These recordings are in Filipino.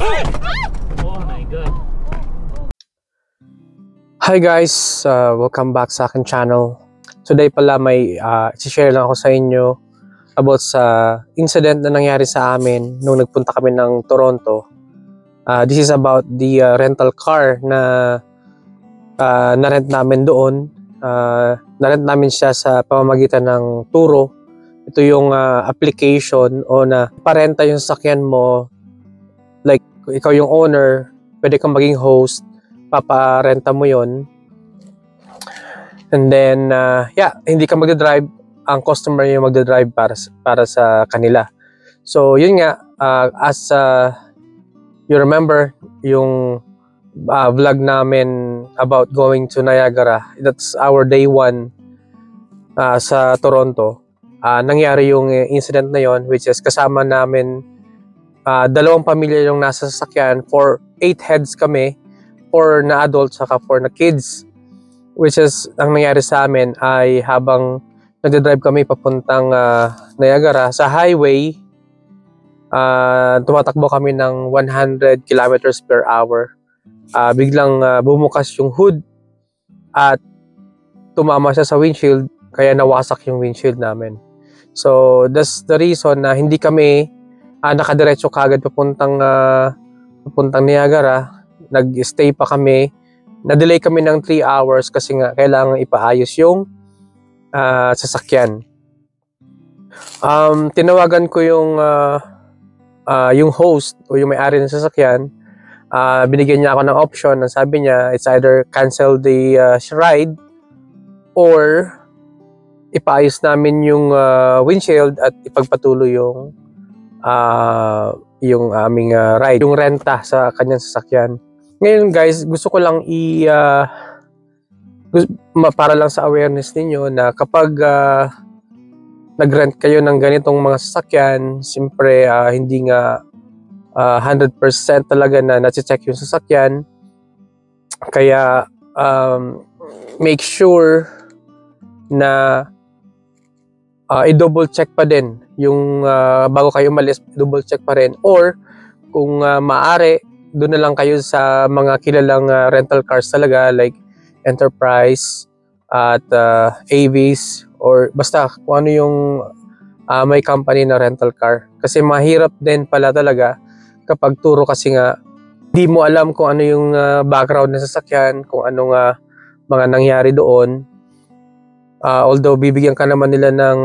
Oh my God. Hi guys, welcome back sa akin channel. Today pala may i-share lang ako sa inyo about sa incident na nangyari sa amin nung nagpunta kami ng Toronto. This is about the rental car na na-rent namin doon. Na-rent namin siya sa pamamagitan ng Turo. Ito yung application o na parenta yung sasakyan mo. Like, ikaw yung owner, pwede kang maging host, paparenta mo yon. And then, hindi ka magdadrive, ang customer yung magdadrive para sa kanila. So, yun nga, as you remember, yung vlog namin about going to Niagara, that's our day 1 sa Toronto. Nangyari yung incident na yon, which is kasama namin dalawang pamilya yung nasa sasakyan. For 8 heads kami, 4 na adults saka 4 na kids, which is ang nangyari sa amin ay habang nagdadrive kami papuntang Niagara sa highway, tumatakbo kami ng 100 kilometers per hour. Biglang bumukas yung hood at tumama siya sa windshield, kaya nawasak yung windshield namin. So that's the reason na hindi kami nakadiretso kagad papuntang Niagara. Nag-stay pa kami. Na-delay kami ng 3 hours kasi nga kailangan ipaayos yung sasakyan. Tinawagan ko yung host o yung may-ari ng sasakyan. Binigyan niya ako ng option. Sabi niya, it's either cancel the ride or ipaayos namin yung windshield at ipagpatuloy yung aming ride, yung renta sa kanyang sasakyan. Ngayon guys, gusto ko lang para lang sa awareness ninyo na kapag nag-rent kayo ng ganitong mga sasakyan, siyempre hindi nga 100% talaga na na-check yung sasakyan. Kaya make sure na i-double check pa din yung bago kayo umalis, double check pa rin, or kung maaari doon na lang kayo sa mga kilalang rental cars talaga, like Enterprise at Avis, or basta kung ano yung may company na rental car. Kasi mahirap din pala talaga kapag Turo, kasi nga di mo alam kung ano yung background ng sasakyan, kung ano nga mga nangyari doon. Although bibigyan ka naman nila ng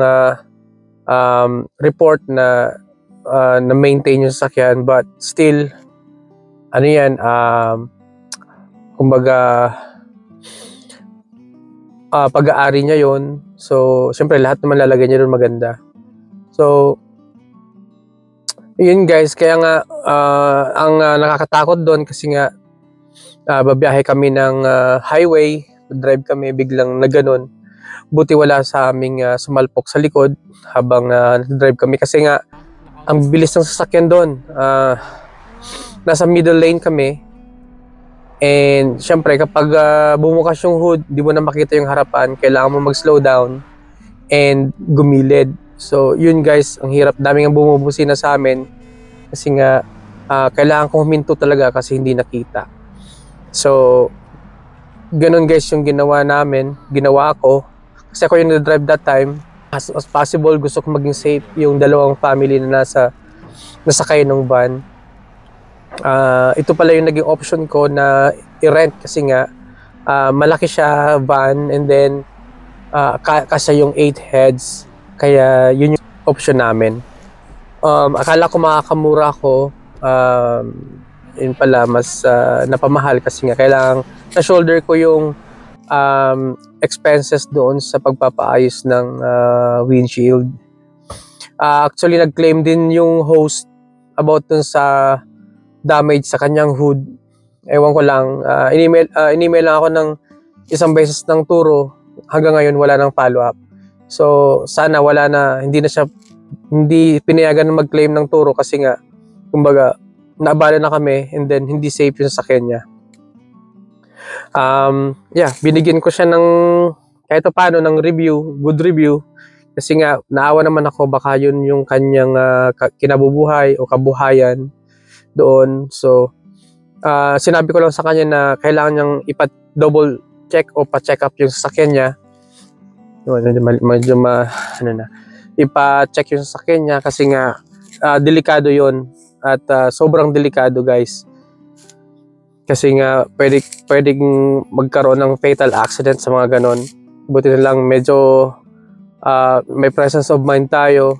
report na maintain yung sasakyan, but still ano yan, kumbaga pag-aari niya yon. So syempre lahat naman lalagay niya doon maganda. So yun guys, kaya nga ang nakakatakot doon kasi nga babiyahe kami ng highway, drive kami, biglang na ganun. Buti wala sa aming sumalpok sa likod habang nag-drive kami, kasi nga ang bilis ng sasakyan doon. Nasa middle lane kami, and syempre kapag bumukas yung hood, di mo na makita yung harapan, kailangan mo mag-slow down and gumilid. So yun guys, ang hirap, daming ang bumubusina sa amin kasi nga kailangan kong huminto talaga kasi hindi nakita. So ganun guys yung ginawa ko. Kasi ako yung nag-drive that time. As possible, gusto ko maging safe yung dalawang family na nasakay ng van. Ito pala yung naging option ko na i-rent kasi nga malaki siya van, and then kasi yung 8 heads. Kaya yun yung option namin. Akala ko makakamura ko. Yun pala, mas napamahal kasi nga kailangan na-shoulder ko yung expenses doon sa pagpapaayos ng windshield. Actually, nag-claim din yung host about dun sa damage sa kanyang hood. Ewan ko lang, in-email lang ako ng isang beses ng Turo. Hanggang ngayon wala nang follow-up. So sana hindi pinayagan na mag-claim ng Turo kasi nga kumbaga naabala na kami, and then hindi safe yung sasakyan niya. Binigyan ko siya ng kahit paano ng good review, kasi nga naawa naman ako, baka yun yung kanyang kinabubuhay o kabuhayan. doon. So, sinabi ko lang sa kanya na kailangan niyang ipa-double check o pa-check up yung sasakyan niya. Medyo ipa-check yung sasakyan niya kasi nga delikado yon at sobrang delikado, guys. Kasi nga pwedeng magkaroon ng fatal accident sa mga ganon. Buti na lang medyo may presence of mind tayo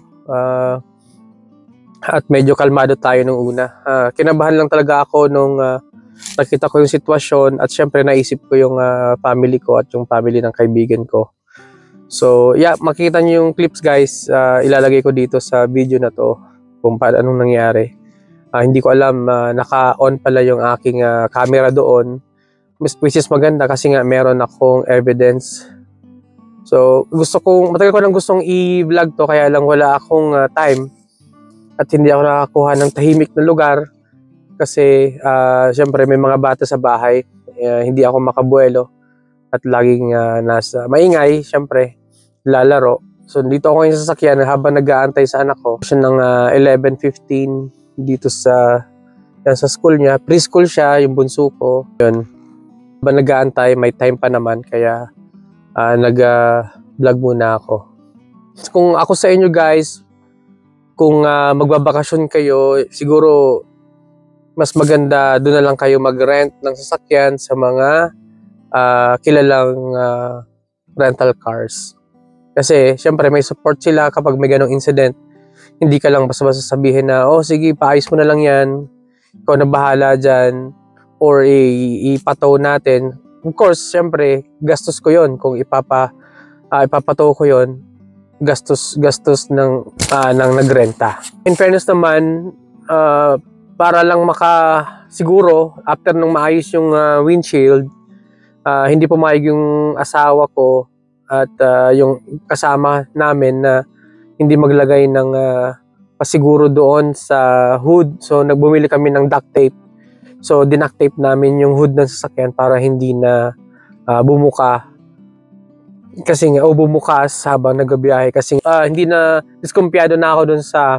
at medyo kalmado tayo nung una. Kinabahan lang talaga ako nung nakita ko yung sitwasyon at syempre naisip ko yung family ko at yung family ng kaibigan ko. So yeah, makikita niyo yung clips, guys. Ilalagay ko dito sa video na to kung paano nangyari. Hindi ko alam, naka-on pala yung aking camera doon, which is maganda kasi nga meron akong evidence. So matagal ko lang gustong i-vlog to, kaya lang wala akong time at hindi ako nakakuha ng tahimik na lugar kasi syempre may mga bata sa bahay, hindi ako makabuelo at laging nasa maingay, syempre lalaro. So dito ako ngayon sa sasakyan habang nag-aantay sa anak ko siya ng 11:15 dito sa school niya. Preschool siya, yung bunso ko. Yun. Habang nag-aantay, may time pa naman kaya nag-vlog muna ako. Kung ako sa inyo, guys, kung magbabakasyon kayo, siguro mas maganda doon na lang kayo mag-rent ng sasakyan sa mga kilalang rental cars. Kasi syempre may support sila kapag may ganong incident. Hindi ka lang basta-basta sabihin na, oh sige, paayos mo na lang yan, ikaw na bahala dyan, or ipatow natin. Of course, syempre, gastos ko yon kung ipapatow ko yon, gastos ng nagrenta. In fairness naman, para lang makasiguro, after nung maayos yung windshield, hindi pumayag yung asawa ko at yung kasama namin na hindi maglagay ng pasiguro doon sa hood. So nagbumili kami ng duct tape. So dinuct tape namin yung hood ng sasakyan para hindi na bumuka. Kasi nga bumukas habang nagbibiyahe kasi hindi na diskumpiyado na ako doon sa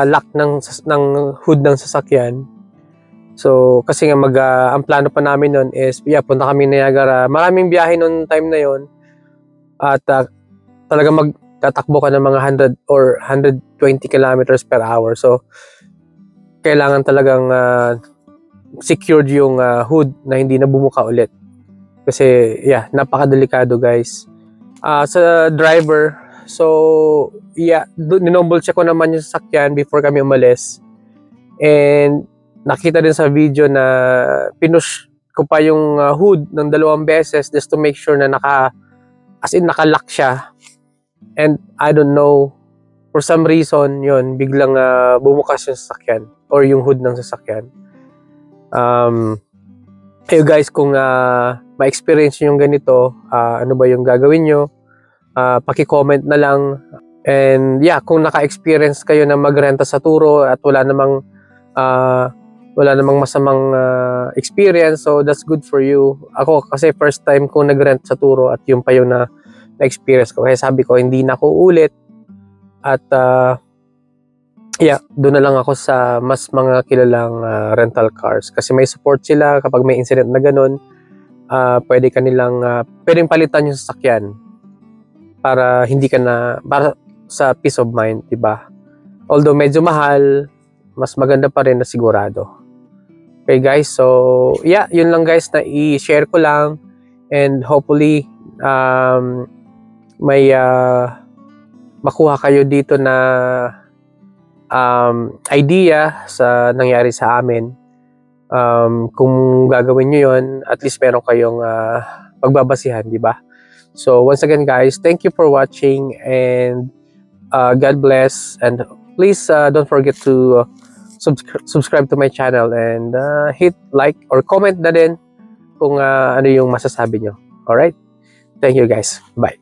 lock ng hood ng sasakyan. So kasi nga ang plano pa namin noon is punta kami Niagara. Maraming biyahe noon time na yon. At talaga tatakbo ka ng mga 100 or 120 kilometers per hour. So, kailangan talagang secured yung hood na hindi na bumuka ulit. Kasi, napakadelikado, guys. Sa driver, so, dinoble check ko naman yung sasakyan before kami umalis. And, nakita din sa video na pinush ko pa yung hood ng 2 beses just to make sure na naka-lock siya. And I don't know, for some reason, yun, biglang bumukas yung sasakyan or yung hood ng sasakyan. Kayo guys, kung ma-experience nyo yung ganito, ano ba yung gagawin nyo? Paki-comment na lang. And kung naka-experience kayo na magrenta sa Turo at wala namang masamang experience, so that's good for you. Ako kasi first time ko nagrent sa Turo at yung pa yung na-experience ko. Kaya sabi ko, hindi na ako ulit. At doon na lang ako sa mas mga kilalang rental cars. Kasi may support sila kapag may incident na ganun. Pwedeng palitan yung sasakyan para para sa peace of mind, diba? Although medyo mahal, mas maganda pa rin na sigurado. Okay guys, so yun lang guys na i-share ko lang. And hopefully, may makuha kayo dito na idea sa nangyari sa amin. Kung gagawin nyo yun, at least meron kayong pagbabasihan, di ba? So once again guys, thank you for watching and God bless, and please don't forget to subscribe to my channel and hit like or comment na din kung ano yung masasabi nyo. Alright? Thank you guys. Bye.